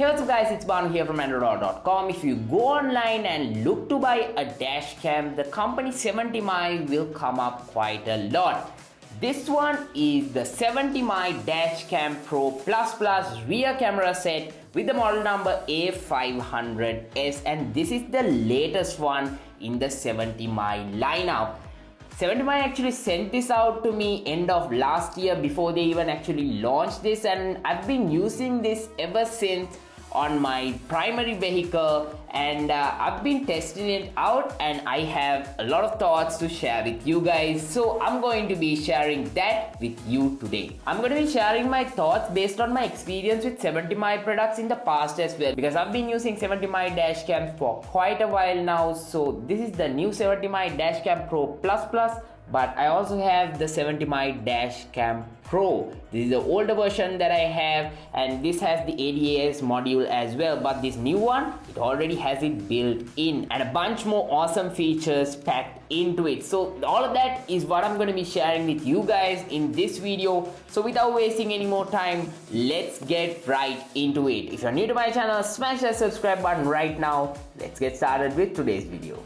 Hey, what's up guys, it's Banu here from Andro.com. If you go online and look to buy a dash cam, the company 70mm will come up quite a lot. This one is the 70mm Dash CamPro Plus rear camera set with the model number A500S, and this is the latest one in the 70mm lineup. 70mm actually sent this out to me end of last year before they even actually launched this, and I've been using this ever since on my primary vehicle, and I've been testing it out and I have a lot of thoughts to share with you guys, so I'm going to be sharing that with you today. I'm going to be sharing my thoughts based on my experience with 70mm products in the past as well, because I've been using 70mm dash cams for quite a while now. So this is the new 70mm Dash CamPro Plus, but I also have the 70mm Dash Cam Pro. This is the older version that I have, and this has the ADAS module as well, but this new one, it already has it built in and a bunch more awesome features packed into it. So all of that is what I'm going to be sharing with you guys in this video. So without wasting any more time, let's get right into it. If you're new to my channel, smash that subscribe button right now. Let's get started with today's video.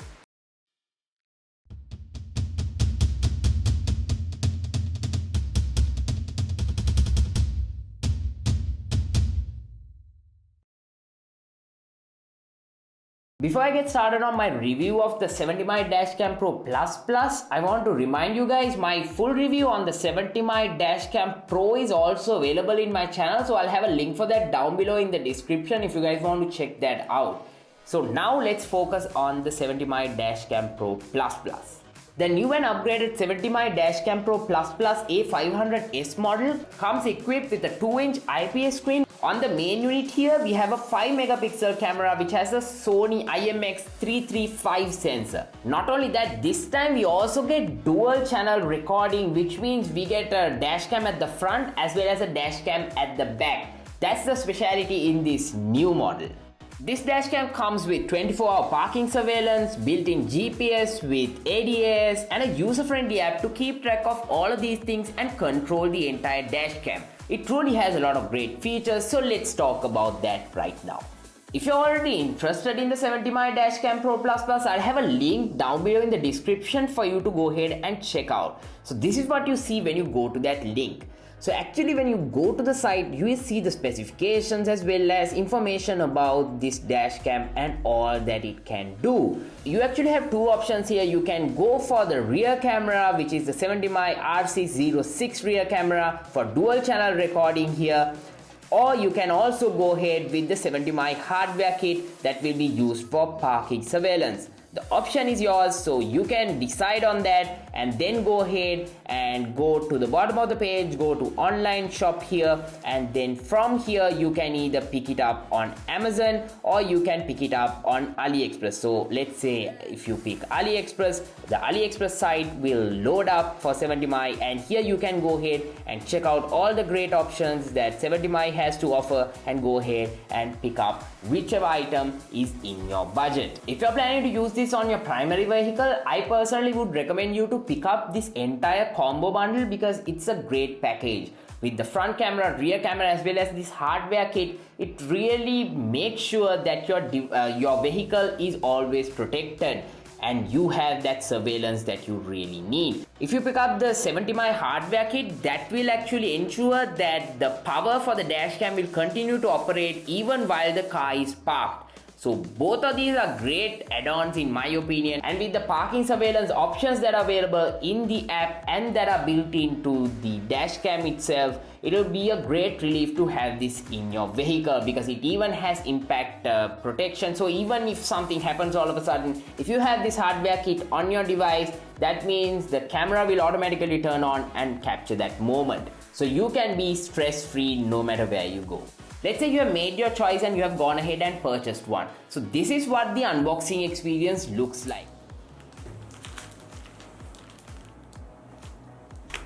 Before I get started on my review of the 70mm Dash CamPro Plus, I want to remind you guys my full review on the 70mm Dash Cam Pro is also available in my channel, so I'll have a link for that down below in the description if you guys want to check that out. So now let's focus on the 70mm Dash CamPro Plus. The new and upgraded 70mm Dash CamPro Plus A500S model comes equipped with a 2-inch IPS screen. On the main unit here, we have a 5-megapixel camera which has a Sony IMX335 sensor. Not only that, this time we also get dual channel recording, which means we get a dash cam at the front as well as a dash cam at the back. That's the speciality in this new model. This dashcam comes with 24-hour parking surveillance, built-in GPS with ADAS, and a user-friendly app to keep track of all of these things and control the entire dashcam. It truly has a lot of great features, so let's talk about that right now. If you're already interested in the 70mm Dash CamPro Plus, I'll have a link down below in the description for you to go ahead and check out. So this is what you see when you go to that link. So actually when you go to the site, you will see the specifications as well as information about this dash cam and all that it can do. You actually have two options here. You can go for the rear camera, which is the 70mm RC06 rear camera for dual channel recording here, or you can also go ahead with the 70mm hardware kit that will be used for parking surveillance. The option is yours, so you can decide on that and then go ahead and go to the bottom of the page, go to online shop here, and then from here you can either pick it up on Amazon or you can pick it up on AliExpress. So let's say if you pick AliExpress, the AliExpress site will load up for 70mm, and here you can go ahead and check out all the great options that 70mm has to offer and go ahead and pick up whichever item is in your budget. If you're planning to use this on your primary vehicle, I personally would recommend you to pick up this entire combo bundle because it's a great package. With the front camera, rear camera as well as this hardware kit, it really makes sure that your vehicle is always protected and you have that surveillance that you really need. If you pick up the 70mm hardware kit, that will actually ensure that the power for the dash cam will continue to operate even while the car is parked. So both of these are great add-ons in my opinion, and with the parking surveillance options that are available in the app and that are built into the dash cam itself, it will be a great relief to have this in your vehicle because it even has impact protection. So even if something happens all of a sudden, if you have this hardware kit on your device, that means the camera will automatically turn on and capture that moment. So you can be stress-free no matter where you go. Let's say you have made your choice and you have gone ahead and purchased one. So this is what the unboxing experience looks like.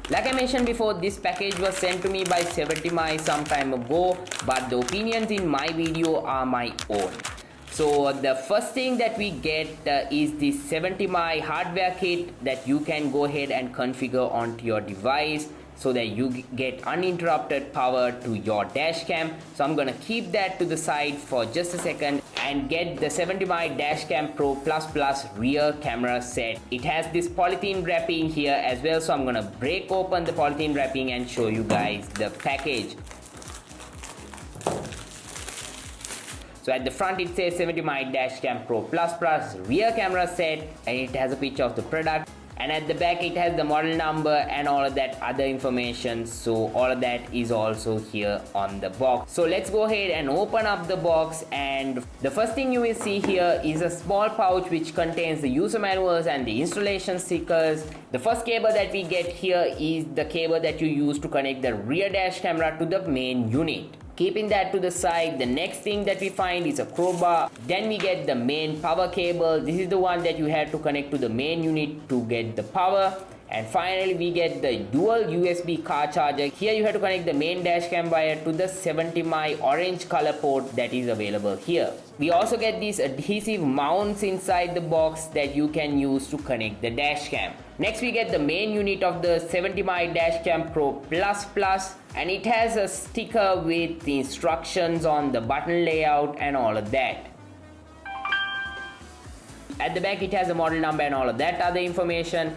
Like I mentioned before, this package was sent to me by 70mm some time ago, but the opinions in my video are my own. So the first thing that we get is the 70mm hardware kit that you can go ahead and configure onto your device. so that you get uninterrupted power to your dash cam. So I'm gonna keep that to the side for just a second and get the 70mm Dash CamPro Plus rear camera set. It has this polythene wrapping here as well, so I'm gonna break open the polythene wrapping and show you guys the package. So at the front it says 70mm Dash CamPro Plus rear camera set, and it has a picture of the product. And at the back it has the model number and all of that other information, so all of that is also here on the box. So let's go ahead and open up the box, and the first thing you will see here is a small pouch which contains the user manuals and the installation stickers. The first cable that we get here is the cable that you use to connect the rear dash camera to the main unit. Keeping that to the side, the next thing that we find is a crowbar. Then we get the main power cable. This is the one that you have to connect to the main unit to get the power. And finally we get the dual USB car charger. Here you have to connect the main dashcam wire to the 70mm orange color port that is available here. We also get these adhesive mounts inside the box that you can use to connect the dashcam. Next we get the main unit of the 70mm Dash CamPro Plus, and it has a sticker with the instructions on the button layout and all of that. At the back it has a model number and all of that other information.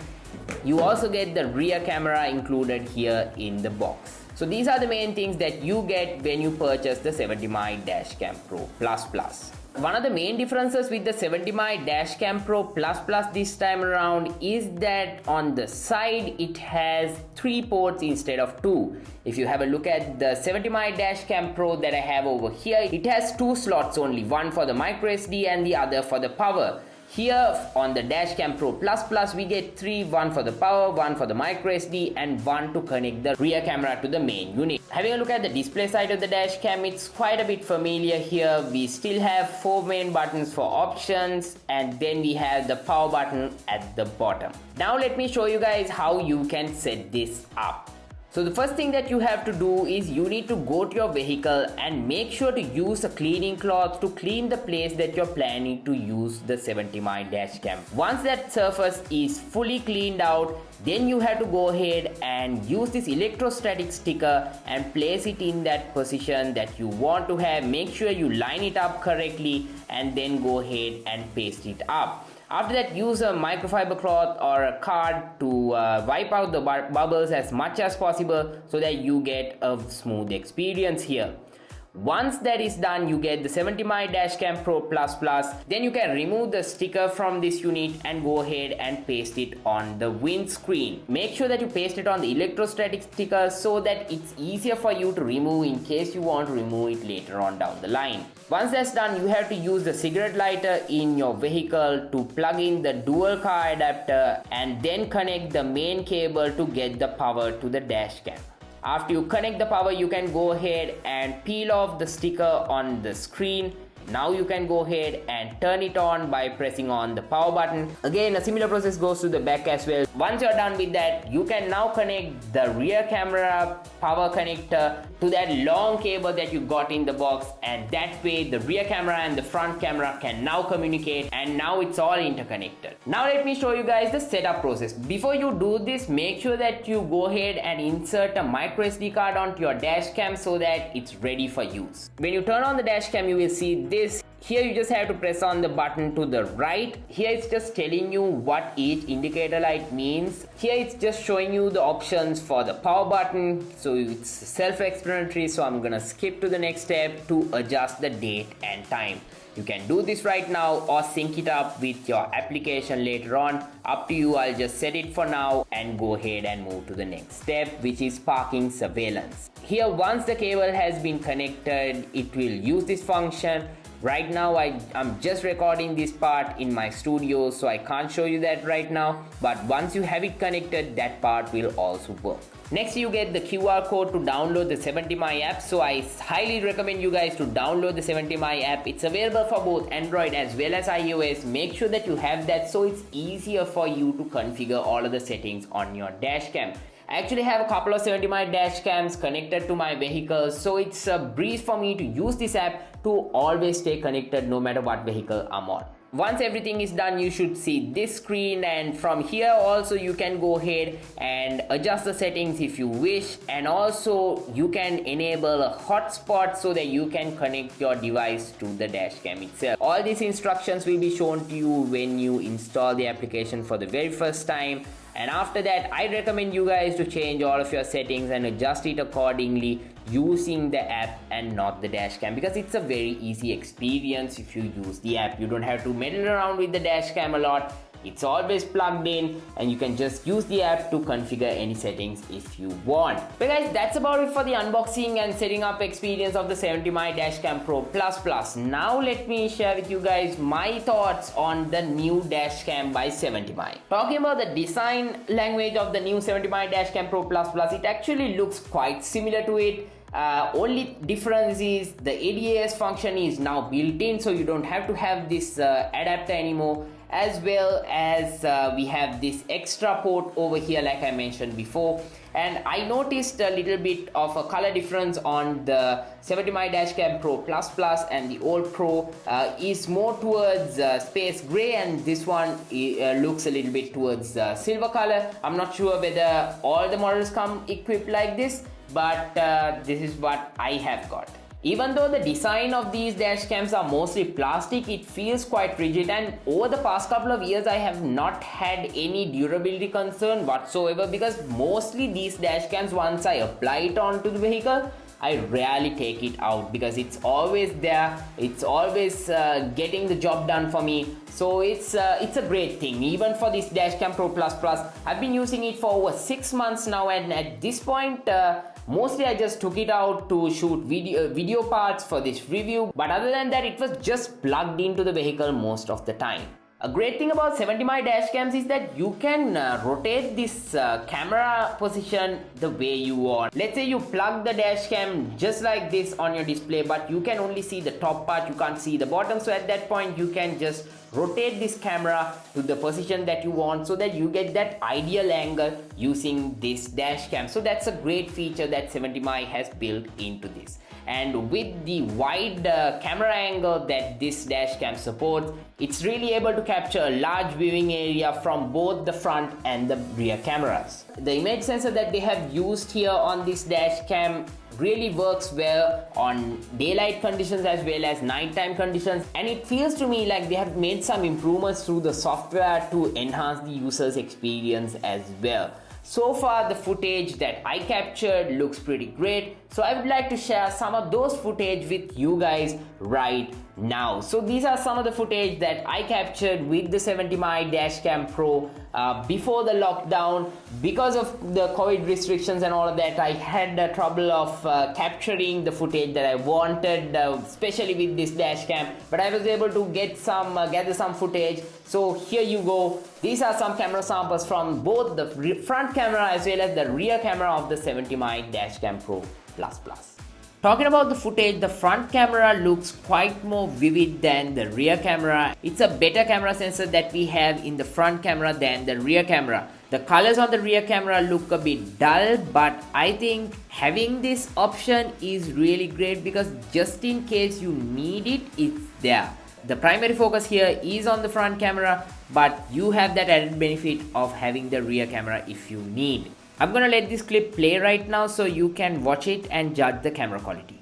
You also get the rear camera included here in the box. So these are the main things that you get when you purchase the 70mm Dash CamPro Plus. One of the main differences with the 70mm Dash CamPro Plus this time around is that on the side it has 3 ports instead of 2. If you have a look at the 70mm Dash CamPro that I have over here, it has 2 slots only, one for the microSD and the other for the power. Here on the Dash CamPro Plus we get 3, one for the power, one for the microSD, and one to connect the rear camera to the main unit. Having a look at the display side of the dash cam, it's quite a bit familiar here. We still have 4 main buttons for options, and then we have the power button at the bottom. Now let me show you guys how you can set this up. So the first thing that you have to do is you need to go to your vehicle and make sure to use a cleaning cloth to clean the place that you're planning to use the 70mm dash cam. Once that surface is fully cleaned out, then you have to go ahead and use this electrostatic sticker and place it in that position that you want to have. Make sure you line it up correctly and then go ahead and paste it up. After that, use a microfiber cloth or a card to wipe out the bubbles as much as possible so that you get a smooth experience here. Once that is done, you get the 70mm Dash CamPro Plus. Then you can remove the sticker from this unit and go ahead and paste it on the windscreen. Make sure that you paste it on the electrostatic sticker so that it's easier for you to remove in case you want to remove it later on down the line. Once that's done, you have to use the cigarette lighter in your vehicle to plug in the dual car adapter and then connect the main cable to get the power to the dash cam. After you connect the power, you can go ahead and peel off the sticker on the screen. Now you can go ahead and turn it on by pressing on the power button. Again, a similar process goes to the back as well. Once you're done with that, you can now connect the rear camera power connector to that long cable that you got in the box, and that way the rear camera and the front camera can now communicate, and now it's all interconnected. Now let me show you guys the setup process. Before you do this, make sure that you go ahead and insert a microSD card onto your dash cam so that it's ready for use. When you turn on the dash cam, you will see this. Here you just have to press on the button to the right. Here it's just telling you what each indicator light means. Here it's just showing you the options for the power button. So it's self-explanatory, so I'm gonna skip to the next step to adjust the date and time. You can do this right now or sync it up with your application later on. Up to you. I'll just set it for now and go ahead and move to the next step, which is parking surveillance. Here, once the cable has been connected, it will use this function. Right now I'm just recording this part in my studio, so I can't show you that right now, but once you have it connected, that part will also work. Next, you get the QR code to download the 70my app, so I highly recommend you guys to download the 70my app. It's available for both Android as well as iOS. Make sure that you have that so it's easier for you to configure all of the settings on your dashcam. I actually have a couple of 70mm dash cams connected to my vehicle, so it's a breeze for me to use this app to always stay connected no matter what vehicle I'm on. Once everything is done, you should see this screen, and from here also you can go ahead and adjust the settings if you wish, and also you can enable a hotspot so that you can connect your device to the dash cam itself. All these instructions will be shown to you when you install the application for the very first time, and after that I recommend you guys to change all of your settings and adjust it accordingly using the app and not the dash cam, because it's a very easy experience if you use the app. You don't have to meddle around with the dash cam a lot. It's always plugged in and you can just use the app to configure any settings if you want. But guys, that's about it for the unboxing and setting up experience of the 70mm Dashcam Pro Plus. Now let me share with you guys my thoughts on the new Dashcam by 70mm. Talking about the design language of the new 70mm Dashcam Pro Plus, it actually looks quite similar to it. Only difference is the ADAS function is now built in, so you don't have to have this adapter anymore, as well as we have this extra port over here like I mentioned before. And I noticed a little bit of a color difference on the 70mm Dashcam Pro Plus and the old Pro is more towards space gray, and this one looks a little bit towards silver color. I'm not sure whether all the models come equipped like this, but this is what I have got. Even though the design of these dash cams are mostly plastic, it feels quite rigid, and over the past couple of years I have not had any durability concern whatsoever, because mostly these dash cams, once I apply it onto the vehicle, I rarely take it out because it's always there, it's always getting the job done for me. So it's a great thing. Even for this Dashcam Pro Plus, I've been using it for over 6 months now, and at this point mostly I just took it out to shoot video parts for this review, but other than that it was just plugged into the vehicle most of the time. A great thing about 70mm dash cams is that you can rotate this camera position the way you want. Let's say you plug the dash cam just like this on your display, but you can only see the top part, you can't see the bottom. So at that point you can just rotate this camera to the position that you want so that you get that ideal angle using this dash cam. So that's a great feature that 70mm has built into this. And with the wide camera angle that this dash cam supports, it's really able to capture a large viewing area from both the front and the rear cameras. The image sensor that they have used here on this dash cam really works well on daylight conditions as well as nighttime conditions, and it feels to me like they have made some improvements through the software to enhance the user's experience as well. So far the footage that I captured looks pretty great, so I would like to share some of those footage with you guys right now. So these are some of the footage that I captured with the 70mm Dashcam Pro before the lockdown. Because of the COVID restrictions and all of that, I had trouble of capturing the footage that I wanted, especially with this Dashcam, but I was able to gather some footage. So here you go. These are some camera samples from both the front camera as well as the rear camera of the 70mm Dashcam Pro Plus. Talking about the footage, the front camera looks quite more vivid than the rear camera. It's a better camera sensor that we have in the front camera than the rear camera. The colors on the rear camera look a bit dull, but I think having this option is really great because just in case you need it, it's there. The primary focus here is on the front camera, but you have that added benefit of having the rear camera if you need. I'm gonna let this clip play right now so you can watch it and judge the camera quality.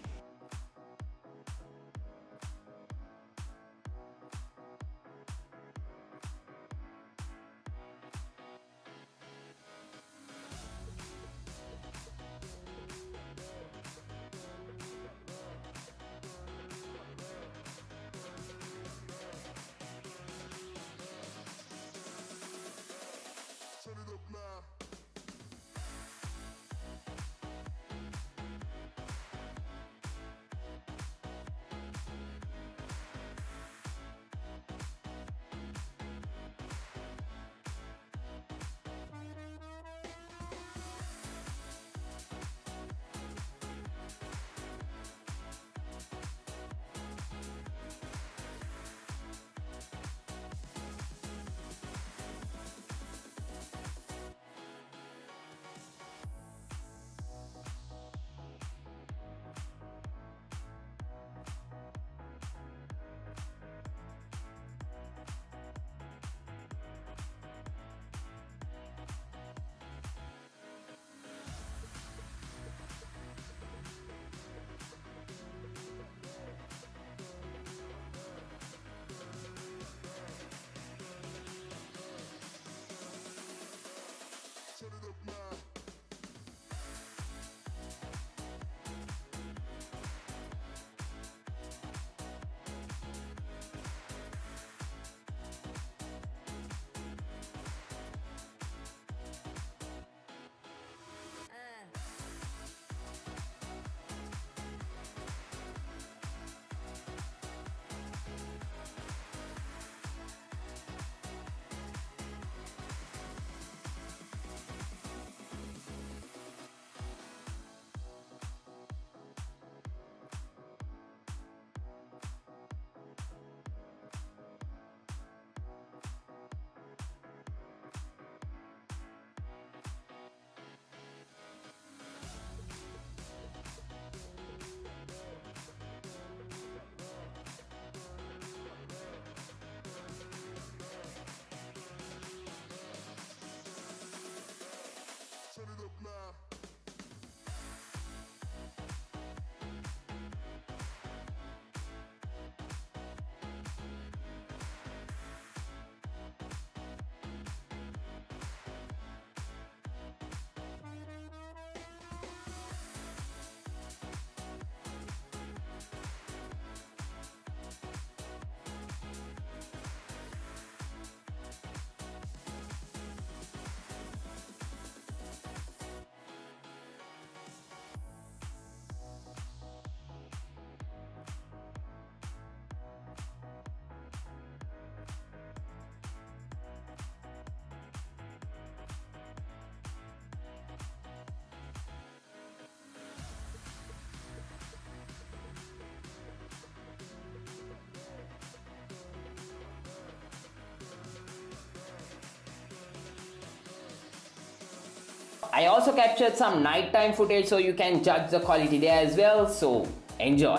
I also captured some nighttime footage, so you can judge the quality there as well, so enjoy.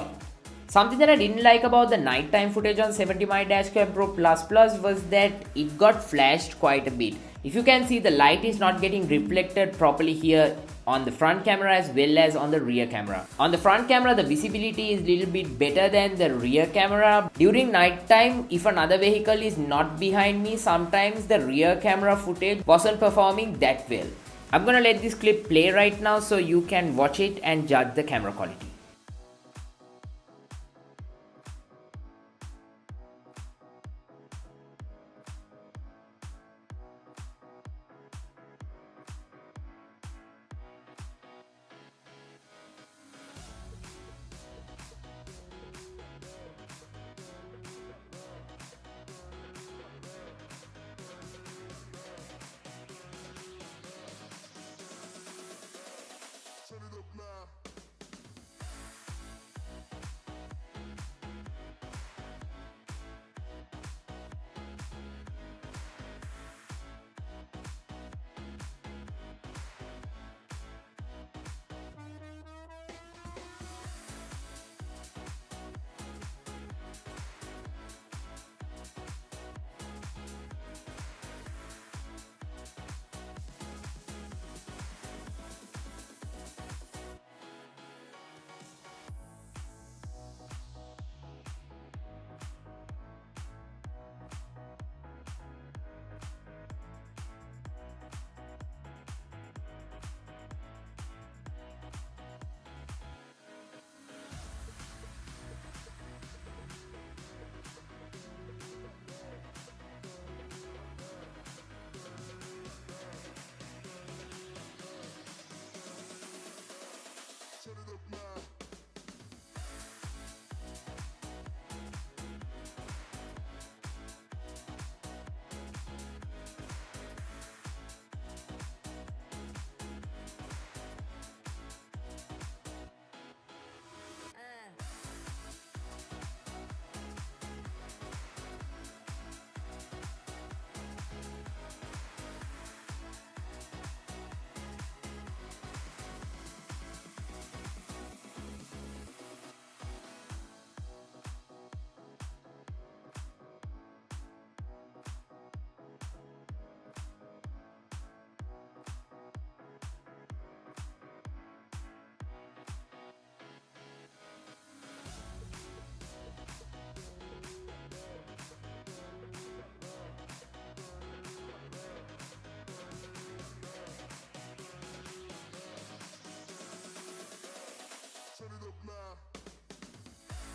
Something that I didn't like about the nighttime footage on 70mm Dash CamPro Plus Plus was that it got flashed quite a bit. If you can see, the light is not getting reflected properly here on the front camera as well as on the rear camera. On the front camera, the visibility is a little bit better than the rear camera. During night time, if another vehicle is not behind me, sometimes the rear camera footage wasn't performing that well. I'm gonna let this clip play right now so you can watch it and judge the camera quality.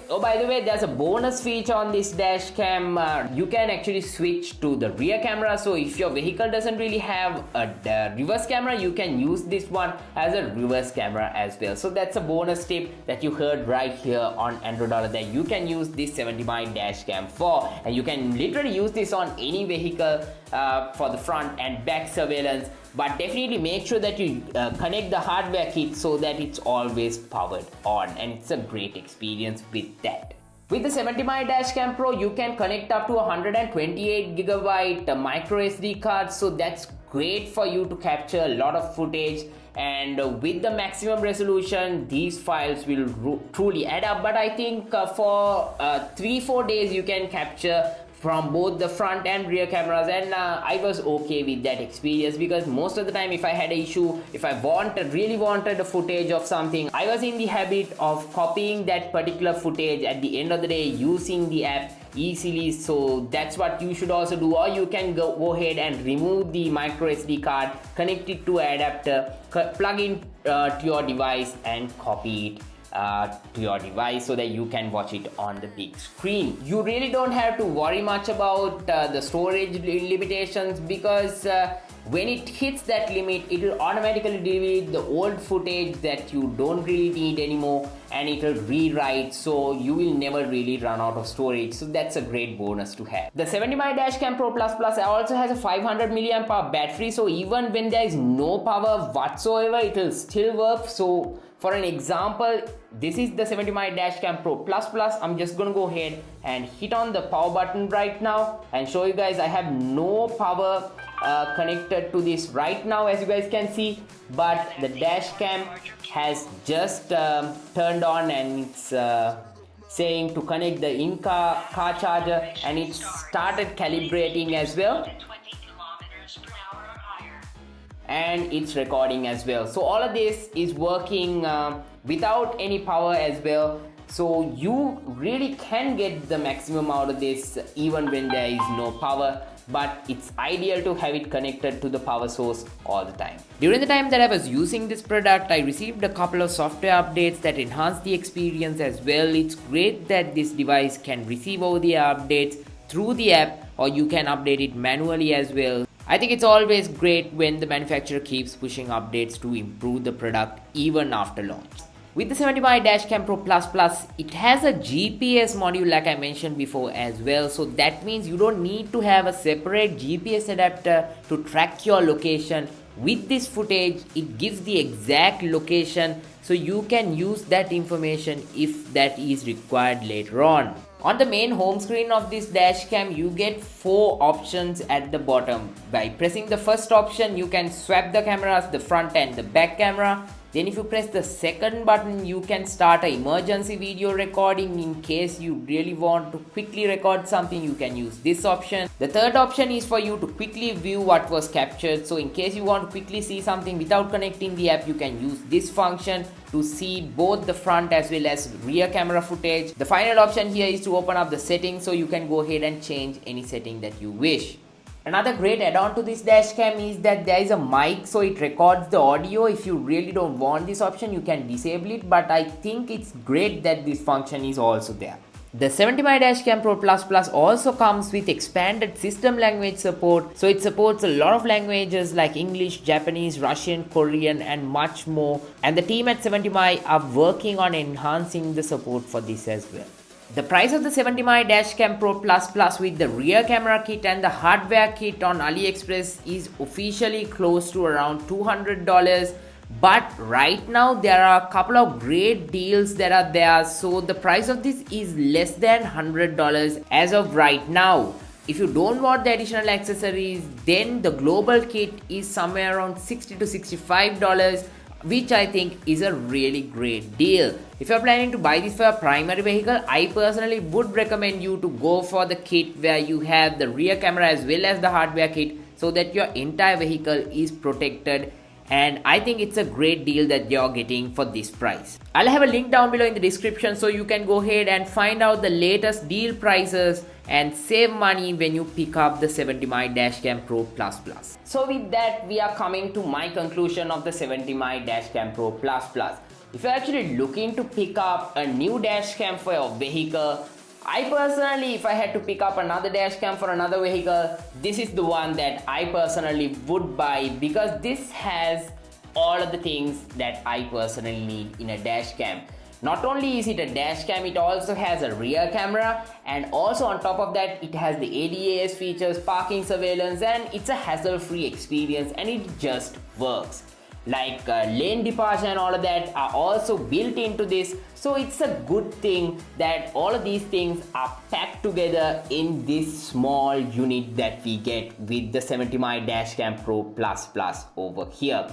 Oh, by the way, there's a bonus feature on this dash cam. You can actually switch to the rear camera. So if your vehicle doesn't really have a reverse camera, you can use this one as a reverse camera as well. So that's a bonus tip that you heard right here on Andro that you can use this 70mm dash cam for, and you can literally use this on any vehicle for the front and back surveillance. But definitely make sure that you connect the hardware kit so that it's always powered on, and it's a great experience with that. With the 70mm Dashcam Pro, you can connect up to 128GB micro SD card, so that's great for you to capture a lot of footage. And with the maximum resolution, these files will truly add up. But I think for 3-4 days you can capture from both the front and rear cameras, and I was okay with that experience, because most of the time if I had an issue, if I really wanted a footage of something, I was in the habit of copying that particular footage at the end of the day using the app easily. So that's what you should also do. Or you can go ahead and remove the micro SD card, connect it to an adapter, plug in to your device and copy it to your device so that you can watch it on the big screen. You really don't have to worry much about the storage limitations, because when it hits that limit, it will automatically delete the old footage that you don't really need anymore, and it will rewrite, so you will never really run out of storage. So that's a great bonus to have. The 70mm Dashcam Pro Plus Plus also has a 500 mAh battery, so even when there is no power whatsoever, it will still work. So for an example, this is the 70mm Dashcam Pro Plus Plus. I'm just gonna go ahead and hit on the power button right now and show you guys I have no power connected to this right now, as you guys can see, but the dash cam has just turned on, and it's saying to connect the in-car charger, and it started calibrating as well, and it's recording as well. So all of this is working without any power as well, so you really can get the maximum out of this even when there is no power, but it's ideal to have it connected to the power source all the time. During the time that I was using this product, I received a couple of software updates that enhanced the experience as well. It's great that this device can receive over-the-air updates through the app, or you can update it manually as well. I think it's always great when the manufacturer keeps pushing updates to improve the product even after launch. With the 70mm Dash CamPro Plus, it has a GPS module like I mentioned before as well. So that means you don't need to have a separate GPS adapter to track your location. With this footage, it gives the exact location, so you can use that information if that is required later on. On the main home screen of this dash cam, you get 4 options at the bottom. By pressing the first option, you can swap the cameras, the front and the back camera. Then if you press the second button, you can start an emergency video recording. In case you really want to quickly record something, you can use this option. The third option is for you to quickly view what was captured. So in case you want to quickly see something without connecting the app, you can use this function to see both the front as well as rear camera footage. The final option here is to open up the settings, so you can go ahead and change any setting that you wish. Another great add-on to this dash cam is that there is a mic, so it records the audio. If you really don't want this option, you can disable it, but I think it's great that this function is also there. The 70mm Dash CamPro Plus also comes with expanded system language support, so it supports a lot of languages like English, Japanese, Russian, Korean and much more, and the team at 70mm are working on enhancing the support for this as well. The price of the 70mm Dash CamPro Plus with the rear camera kit and the hardware kit on AliExpress is officially close to around $200. But right now there are a couple of great deals that are there, so the price of this is less than $100 as of right now. If you don't want the additional accessories, then the global kit is somewhere around $60 to $65, which I think is a really great deal. If you're planning to buy this for a primary vehicle, I personally would recommend you to go for the kit where you have the rear camera as well as the hardware kit, so that your entire vehicle is protected, and I think it's a great deal that you're getting for this price. I'll have a link down below in the description, so you can go ahead and find out the latest deal prices and save money when you pick up the 70mm Dash CamPro Plus. So with that, we are coming to my conclusion of the 70mm Dash CamPro Plus. If you're actually looking to pick up a new dash cam for your vehicle, I personally, if I had to pick up another dash cam for another vehicle, this is the one that I personally would buy, because this has all of the things that I personally need in a dash cam. Not only is it a dash cam, it also has a rear camera, and also on top of that it has the ADAS features, parking surveillance, and it's a hassle-free experience, and it just works. Like lane departure and all of that are also built into this, so it's a good thing that all of these things are packed together in this small unit that we get with the 70mm Dash CamPro Plus over here.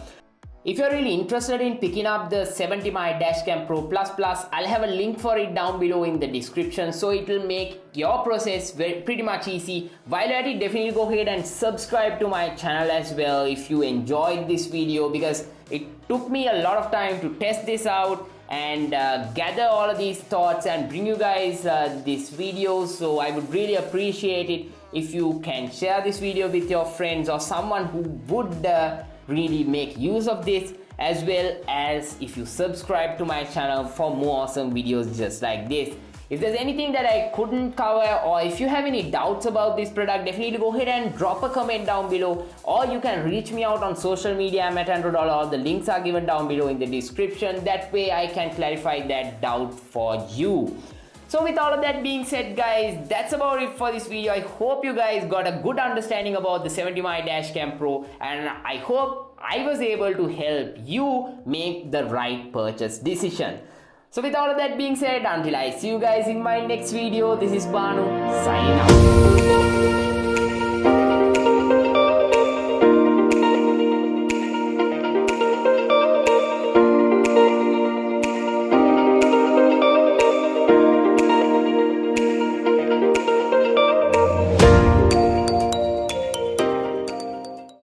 If you're really interested in picking up the 70mm Dash CamPro Plus, I'll have a link for it down below in the description, so it will make your process pretty much easy. While you're at it, definitely go ahead and subscribe to my channel as well if you enjoyed this video, because it took me a lot of time to test this out and gather all of these thoughts and bring you guys this video. So I would really appreciate it if you can share this video with your friends or someone who would really make use of this, as well as if you subscribe to my channel for more awesome videos just like this. If there's anything that I couldn't cover, or if you have any doubts about this product, definitely go ahead and drop a comment down below, or you can reach me out on social media. I'm at Andro. All the links are given down below in the description. That way I can clarify that doubt for you. So with all of that being said, guys, that's about it for this video. I hope you guys got a good understanding about the 70mm Dash CamPro, and I hope I was able to help you make the right purchase decision. So with all of that being said, until I see you guys in my next video, this is Banu signing out.